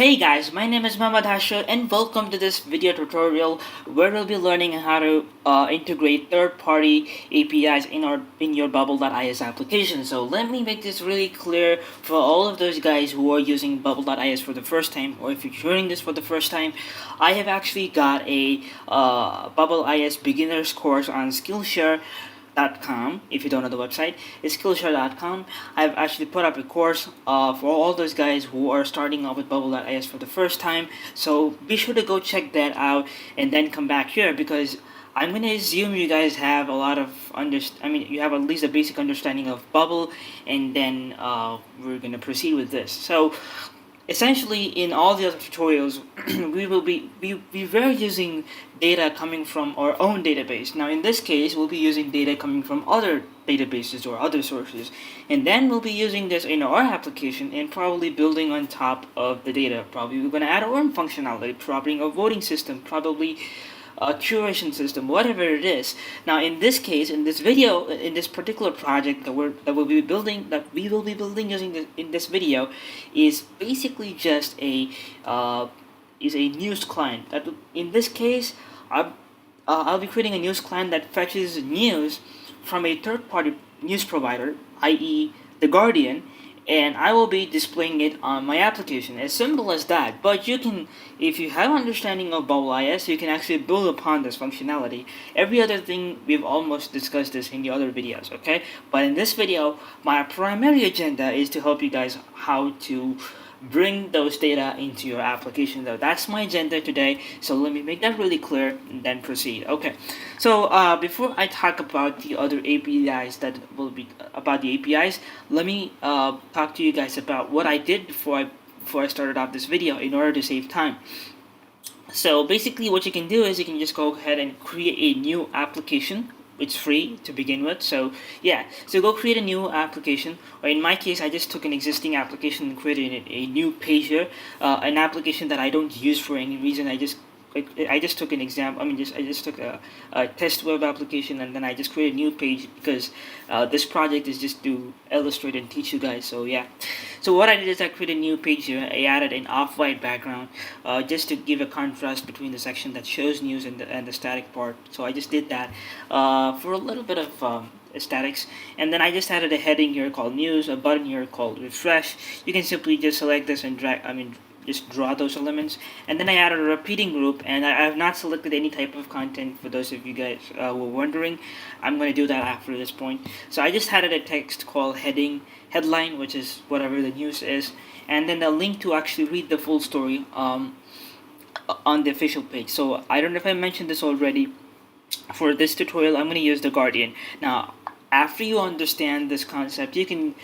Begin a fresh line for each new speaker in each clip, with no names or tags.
Hey guys, my name is Mamad Hasho and welcome to this video tutorial where we'll be learning how to integrate third-party APIs in your Bubble.is application. So let me make this really clear for all of those guys who are using Bubble.is for the first time, or if you're hearing this for the first time. I have actually got a Bubble.is beginner's course on Skillshare.com. If you don't know the website, it's Skillshare.com. I've actually put up a course for all those guys who are starting off with Bubble.is for the first time. So be sure to go check that out and then come back here, because I'm gonna assume you guys have a lot of you have at least a basic understanding of Bubble, and then we're gonna proceed with this. So essentially, in all the other tutorials, we were using data coming from our own database. Now in this case, we'll be using data coming from other databases or other sources, and then we'll be using this in our application and probably building on top of the data. Probably we're going to add our own functionality, probably a voting system, probably a curation system, whatever it is. Now, in this case, in this video, in this particular project that we will be building using in this video, is basically just a news client. That in this case, I'll be creating a news client that fetches news from a third-party news provider, i.e., The Guardian, and I will be displaying it on my application. As simple as that. But you can, if you have understanding of Bubble.is, you can actually build upon this functionality. Every other thing, we've almost discussed this in the other videos, okay? But in this video, my primary agenda is to help you guys how to bring those data into your application. Though that's my agenda today, so let me make that really clear and then proceed. Okay, so before I talk about the other APIs that will be about the APIs, let me talk to you guys about what I did before I started off this video in order to save time. So basically what you can do is you can just go ahead and create a new application. It's free to begin with, so yeah, so go create a new application, or in my case I just took an existing application and created a new page here, an application that I don't use for any reason. I just took an example. I just took a test web application, and then I just created a new page because this project is just to illustrate and teach you guys. So yeah, so what I did is I created a new page here. I added an off-white background just to give a contrast between the section that shows news and the static part. So I just did that for a little bit of aesthetics, and then I just added a heading here called news, a button here called refresh. You can simply just select this and drag. Just draw those elements, and then I added a repeating group, and I have not selected any type of content. For those of you guys were wondering, I'm going to do that after this point. So I just added a text called headline, which is whatever the news is, and then a link to actually read the full story on the official page. So I don't know if I mentioned this already. For this tutorial, I'm going to use The Guardian. Now after you understand this concept, you can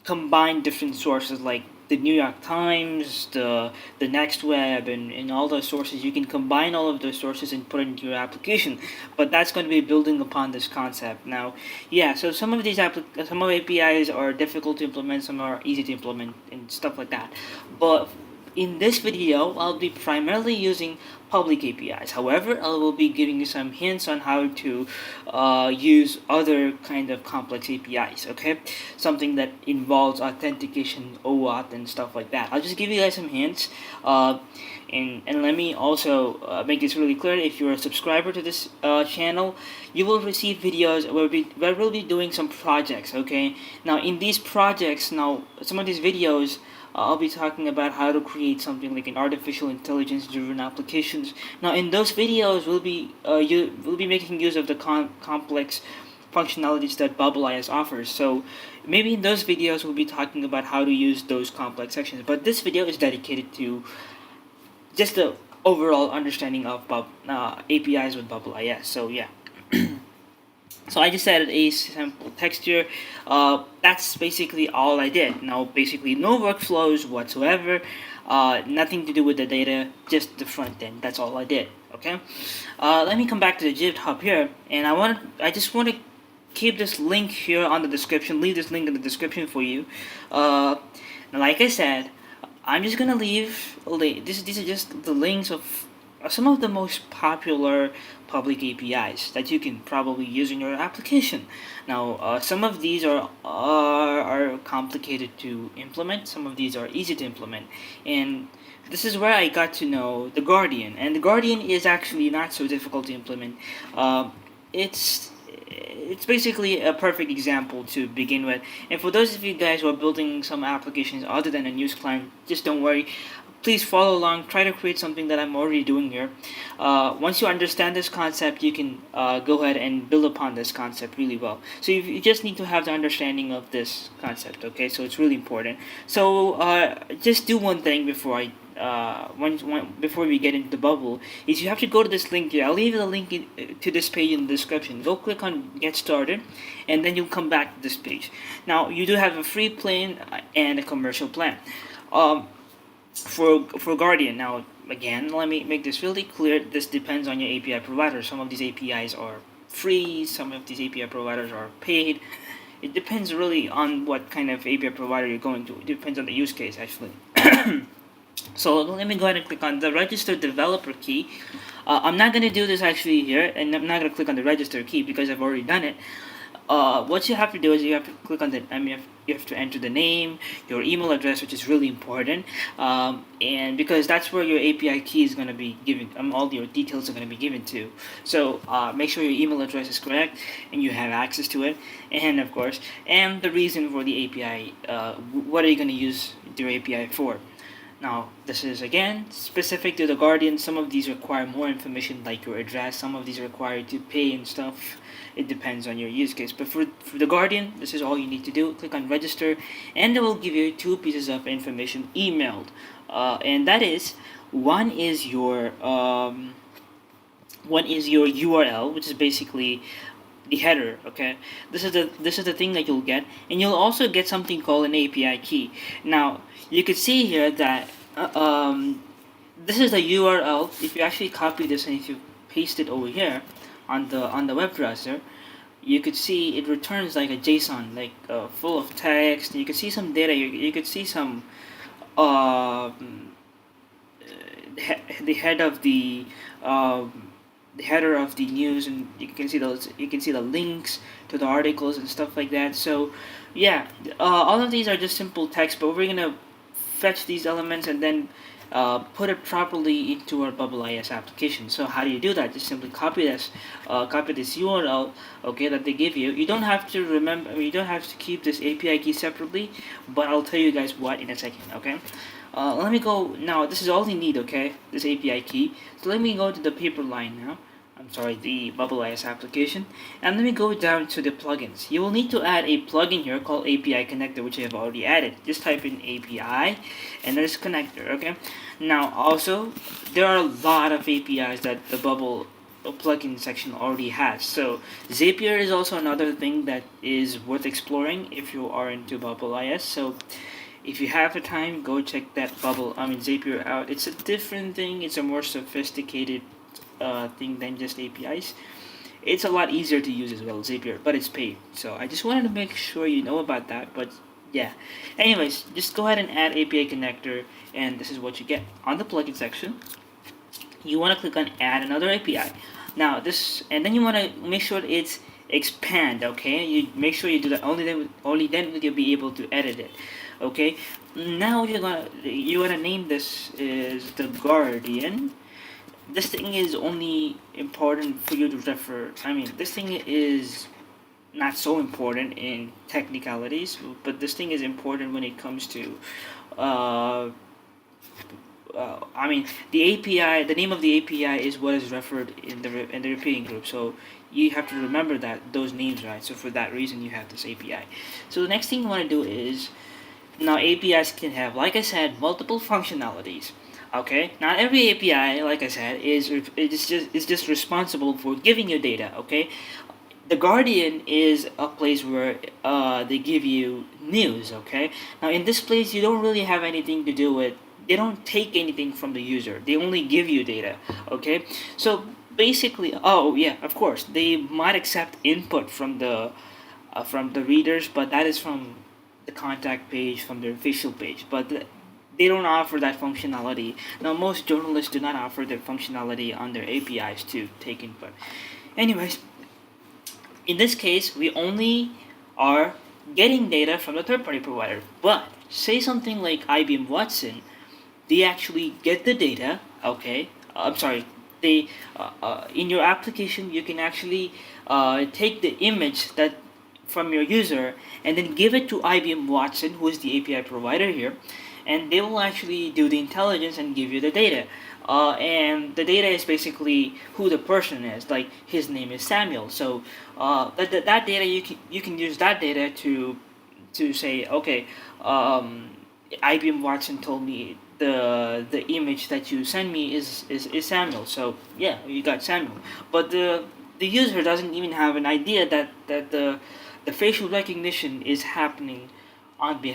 combine different sources like the New York Times, the Next Web, and all those sources. You can combine all of those sources and put it into your application. But that's going to be building upon this concept. Now, yeah. So some of APIs are difficult to implement, some are easy to implement, and stuff like that. But in this video, I'll be primarily using public APIs. However, I will be giving you some hints on how to use other kind of complex APIs, okay? Something that involves authentication, OAuth, and stuff like that. I'll just give you guys some hints. And let me also make this really clear. If you're a subscriber to this channel, you will receive videos where we'll be doing some projects, okay? Now, in these projects, some of these videos, I'll be talking about how to create something like an artificial intelligence driven applications. Now in those videos, we'll be making use of the complex functionalities that Bubble.is offers. So maybe in those videos we'll be talking about how to use those complex sections. But this video is dedicated to just the overall understanding of APIs with Bubble.is. So yeah. So I just added a sample texture. That's basically all I did. Now, basically no workflows whatsoever. Nothing to do with the data, just the front end. That's all I did. Okay. Let me come back to the GitHub here, and I just want to keep this link here on the description. Leave this link in the description for you. Now, like I said, I'm just gonna leave. These are just the links of some of the most popular public APIs that you can probably use in your application. Now, some of these are complicated to implement. Some of these are easy to implement, and this is where I got to know the Guardian. And the Guardian is actually not so difficult to implement. It's it's basically a perfect example to begin with. And for those of you guys who are building some applications other than a news client, just don't worry. Please follow along. Try to create something that I'm already doing here. Once you understand this concept, you can go ahead and build upon this concept really well. So you just need to have the understanding of this concept. Okay, so it's really important. So just do one thing before I before we get into the bubble is you have to go to this link here. I'll leave the link to this page in the description. Go click on get started, and then you'll come back to this page. Now you do have a free plan and a commercial plan. Um, for Guardian. Now, again, let me make this really clear. This depends on your API provider. Some of these APIs are free. Some of these API providers are paid. It depends really on what kind of API provider you're going to. It depends on the use case, actually. So let me go ahead and click on the register developer key. I'm not going to do this actually here, and I'm not going to click on the register key because I've already done it. What you have to do is you have to click on the you have to enter the name, your email address, which is really important, and because that's where your API key is going to be given, all your details are going to be given to. So make sure your email address is correct and you have access to it, and of course, and the reason for the API, what are you going to use your API for? Now, this is again specific to the Guardian. Some of these require more information, like your address. Some of these require to pay and stuff. It depends on your use case. But for the Guardian, this is all you need to do. Click on register, and it will give you two pieces of information emailed. And that is one is your URL, which is basically the header. Okay, this is the thing that you'll get, and you'll also get something called an API key. Now you can see here that this is the URL. If you actually copy this and if you paste it over here on the web browser, you could see it returns like a JSON, like full of text. You could see some data. You could see some the head of the header of the news, and you can see those. You can see the links to the articles and stuff like that. So, yeah, all of these are just simple text, but we're gonna fetch these elements and then put it properly into our Bubble.is application. So how do you do that? Just simply copy this URL, okay, that they give you. You don't have to remember. You don't have to keep this API key separately, but I'll tell you guys what in a second. Okay. Let me go now. This is all you need, okay? This API key. So let me go to the paper line now. I'm sorry, the Bubble.is application. And let me go down to the plugins. You will need to add a plugin here called API connector, which I have already added. Just type in API, and there's connector, okay? Now, also, there are a lot of APIs that the Bubble plugin section already has. So Zapier is also another thing that is worth exploring if you are into Bubble.is. So if you have the time, go check that Zapier out. It's a different thing. It's a more sophisticated thing than just APIs. It's a lot easier to use as well, Zapier, but it's paid. So I just wanted to make sure you know about that. But yeah, anyways, just go ahead and add API connector, and this is what you get on the plugin section. You want to click on add another API. Now this, and then you want to make sure it's expand. Okay, you make sure you do that. Only then will you be able to edit it. Okay, now you wanna name this is the Guardian. This thing is only important for you to refer. I mean, this thing is not so important in technicalities, but this thing is important when it comes to I mean, the API, the name of the API is what is referred in the repeating group. So you have to remember those names, right? So for that reason, you have this API. So the next thing you want to do is, now APIs can have, like I said, multiple functionalities. Okay, not every API, like I said, is just responsible for giving you data. Okay, the Guardian is a place where they give you news. Okay, now in this place you don't really have anything to do with. They don't take anything from the user. They only give you data. Okay, so basically, oh yeah, of course they might accept input from the readers, but that is from the contact page, from the official page. But they don't offer that functionality. Now, most journalists do not offer their functionality on their APIs to take input. Anyways, in this case, we only are getting data from the third-party provider. But say something like IBM Watson, they actually get the data. Okay, I'm sorry. They in your application you can actually take the image that from your user and then give it to IBM Watson, who is the API provider here, and they will actually do the intelligence and give you the data. And the data is basically who the person is. Like his name is Samuel. So that data you can use that data to say, okay, IBM Watson told me the image that you send me is Samuel. So yeah, you got Samuel. But the user doesn't even have an idea that the facial recognition is happening on the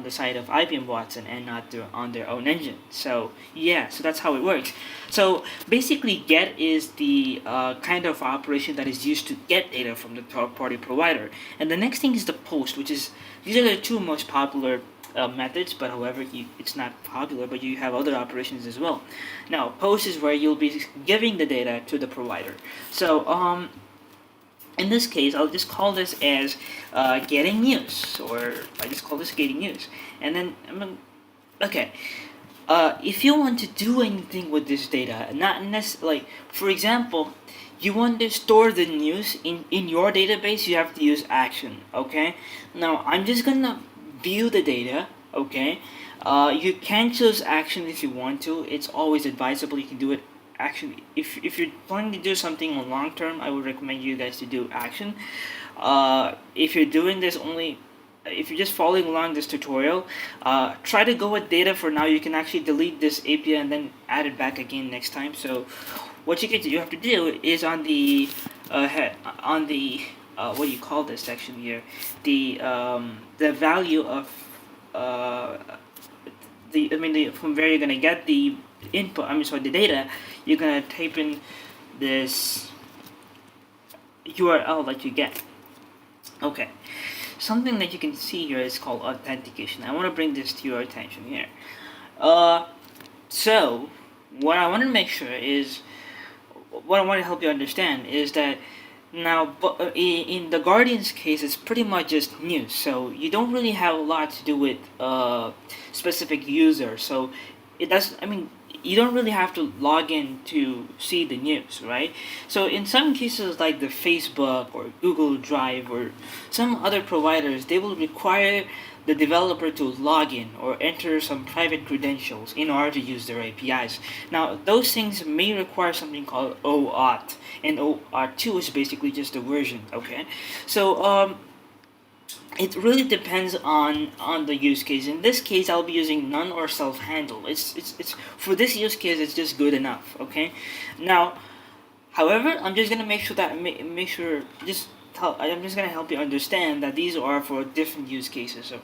side of IBM Watson and not on their own engine. So yeah, so that's how it works. So basically, get is the kind of operation that is used to get data from the third-party provider. And the next thing is the post, which is these are the two most popular methods. But however, it's not popular. But you have other operations as well. Now, post is where you'll be giving the data to the provider. So in this case, I'll just call this as getting news, or I just call this getting news. And then, okay, if you want to do anything with this data, not necessarily, like, for example, you want to store the news in your database, you have to use action, okay? Now, I'm just gonna view the data, okay? You can choose action if you want to. It's always advisable. You can do it. Actually, if you're planning to do something on long term, I would recommend you guys to do action. If you're doing this only, if you're just following along this tutorial, try to go with data for now. You can actually delete this API and then add it back again next time. So what you have to do is on the what do you call this section here, the value of from where you're gonna get the input, the data, you're gonna type in this URL that you get. Okay, something that you can see here is called authentication. I want to bring this to your attention here. So what I want to make sure is, what I want to help you understand is that now, in the Guardian's case, it's pretty much just news. So you don't really have a lot to do with specific user. So it does. You don't really have to log in to see the news, right? So in some cases, like the Facebook or Google Drive or some other providers, they will require the developer to log in or enter some private credentials in order to use their APIs. Now, those things may require something called OAuth, and OAuth2 is basically just a version, okay? So, it really depends on the use case. In this case, I'll be using none or self-handle. It's for this use case, it's just good enough, okay? Now, however, I'm just gonna make sure that I'm just gonna help you understand that these are for different use cases. So,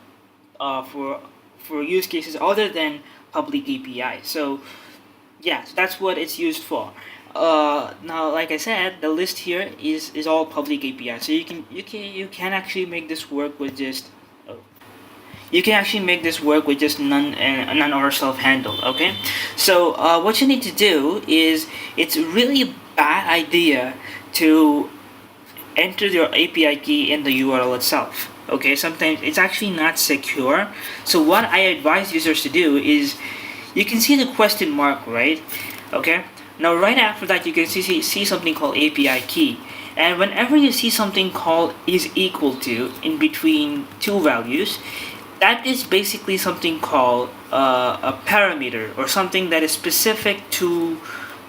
for use cases other than public API. So, yeah, so that's what it's used for. Now, like I said, the list here is all public API. So you can actually make this work with just none or self-handled. Okay, so what you need to do is, it's really a bad idea to enter your API key in the URL itself. Okay, sometimes it's actually not secure. So what I advise users to do is, you can see the question mark, right? Okay. Now, right after that, you can see something called API key. And whenever you see something called is equal to in between two values, that is basically something called a parameter, or something that is specific to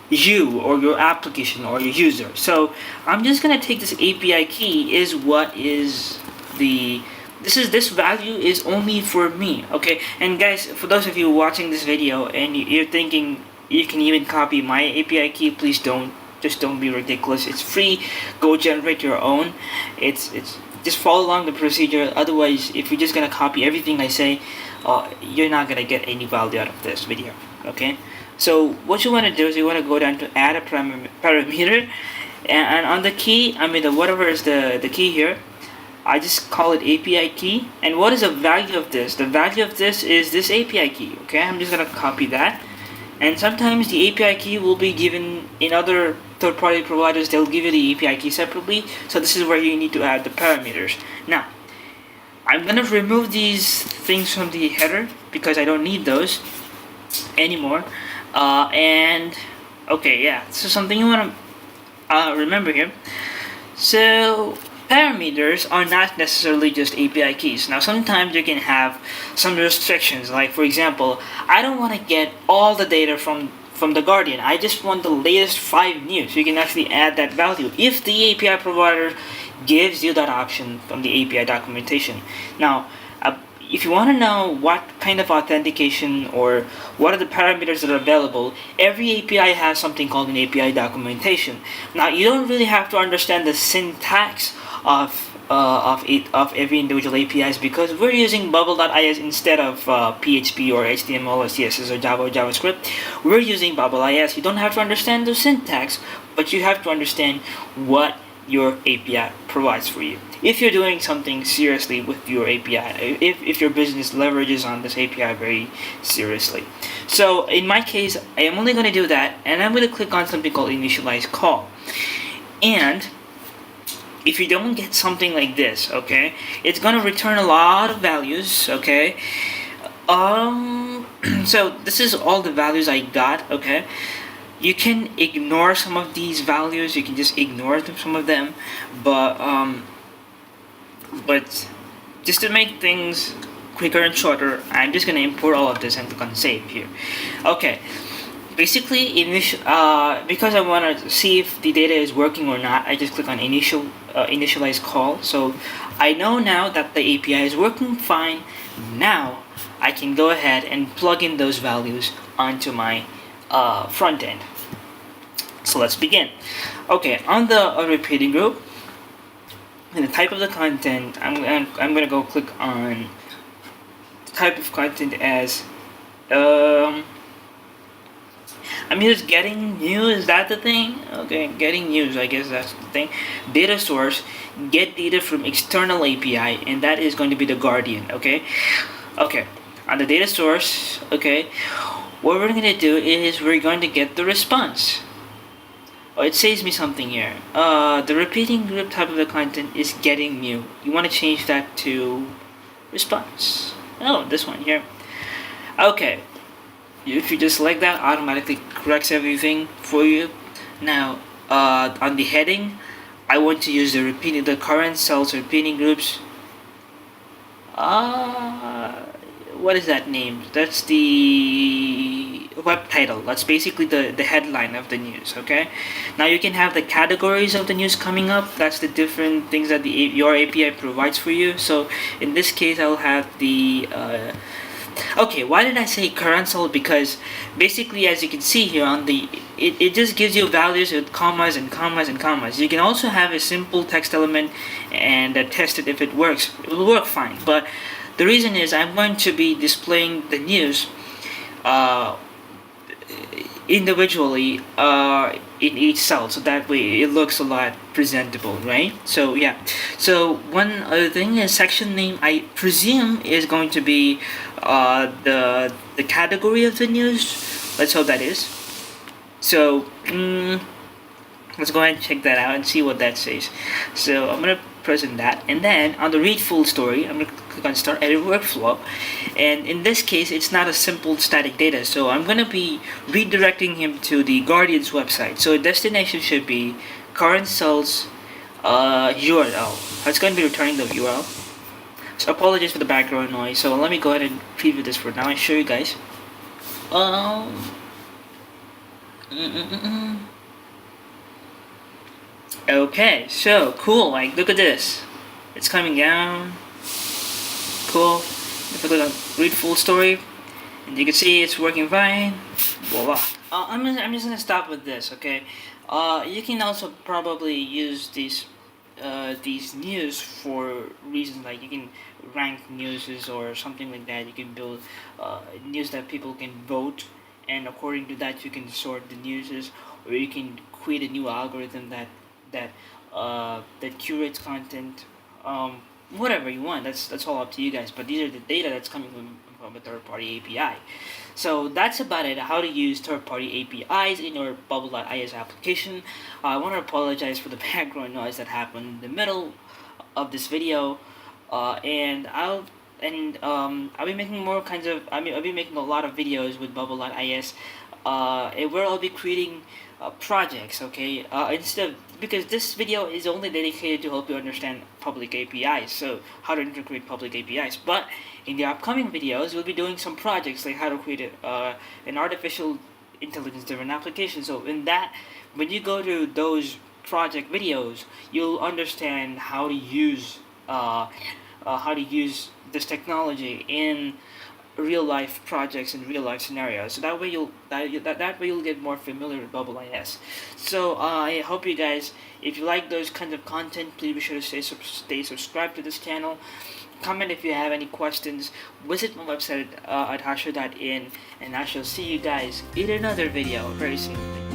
you or your application or your user. So I'm just gonna take this API key is what is this value is only for me, okay? And guys, for those of you watching this video and you're thinking you can even copy my API key, please don't. Just don't be ridiculous. It's free. Go generate your own. It's just follow along the procedure. Otherwise, if you're just gonna copy everything I say, you're not gonna get any value out of this video. Okay. So what you want to do is, you want to go down to add a parameter, and on the key, whatever is the key here, I just call it API key. And what is the value of this? The value of this is this API key. Okay, I'm just gonna copy that. And sometimes the API key will be given in other third-party providers. They'll give you the API key separately. So this is where you need to add the parameters. Now, I'm gonna remove these things from the header because I don't need those anymore. And okay, yeah. So something you wanna remember here. So parameters are not necessarily just API keys. Now sometimes you can have some restrictions, like for example, I don't want to get all the data from the Guardian. I just want the latest 5 news. You can actually add that value if the API provider gives you that option from the API documentation. Now, if you want to know what kind of authentication or what are the parameters that are available, every API has something called an API documentation. Now, you don't really have to understand the syntax of every individual APIs because we're using Bubble.is instead of PHP or HTML or CSS or Java or JavaScript. We're using Bubble.is. You don't have to understand the syntax, but you have to understand what your API provides for you. If you're doing something seriously with your API, if your business leverages on this API very seriously. So in my case, I am only going to do that, and I'm going to click on something called initialize call. And if you don't get something like this, okay, it's going to return a lot of values, okay. So this is all the values I got, okay. You can ignore some of these values. You can just ignore some of them, but just to make things quicker and shorter, I'm just gonna import all of this and click on save here. Okay, basically, because I want to see if the data is working or not, I just click on initialize call. So I know now that the API is working fine. Now I can go ahead and plug in those values onto my front end. So let's begin. Okay, on the repeating group, and the type of the content, I'm gonna go click on type of content as I'm just getting news. Is that the thing? Okay, getting news. I guess that's the thing. Data source, get data from external API, and that is going to be the Guardian. Okay, okay. On the data source, okay, what we're gonna do is we're going to get the response. Oh, it says me something here. The repeating group type of the content is getting new. You want to change that to response. Oh, this one here. Okay. If you just select that, automatically corrects everything for you. Now, on the heading, I want to use the current cells repeating groups. What is that name? That's the web title. That's basically the headline of the news. Okay. Now you can have the categories of the news coming up. That's the different things that your API provides for you. So in this case, I'll have the okay, why did I say current cell? Because basically, as you can see here on it just gives you values with commas and commas and commas. You can also have a simple text element and test it if it works. It will work fine. But the reason is I'm going to be displaying the news individually in each cell, so that way it looks a lot presentable, right? So yeah. So one other thing is section name. I presume is going to be the category of the news. Let's hope that is. So let's go ahead and check that out and see what that says. So I'm gonna present that, and then on the read full story, I'm gonna click on start edit workflow, and in this case, it's not a simple static data. So I'm gonna be redirecting him to the Guardian's website. So destination should be current cells URL. It's gonna be returning the URL. So apologies for the background noise. So let me go ahead and preview this for now and show you guys. Okay, so cool. Like, look at this. It's coming down. Cool. If I click on read full story, and you can see it's working fine. Voila. I'm just gonna stop with this. Okay. You can also probably use these news for reasons like you can rank newses or something like that. You can build news that people can vote, and according to that you can sort the newses, or you can create a new algorithm that curates content whatever you want. That's all up to you guys. But these are the data that's coming from a third-party API. So that's about it. How to use third-party APIs in your Bubble.is application. I want to apologize for the background noise that happened in the middle of this video, and I'll be making more kinds of. I'll be making a lot of videos with Bubble.is, where I'll be creating projects. Okay, instead of, because this video is only dedicated to help you understand public APIs, so how to integrate public APIs. But in the upcoming videos, we'll be doing some projects like how to create an artificial intelligence-driven application. So in that, when you go to those project videos, you'll understand how to use this technology in real life projects and real life scenarios. So that way you'll get more familiar with Bubble.is. So I hope you guys, if you like those kinds of content, please be sure to stay subscribed to this channel. Comment if you have any questions. Visit my website at hasho.in, and I shall see you guys in another video very soon.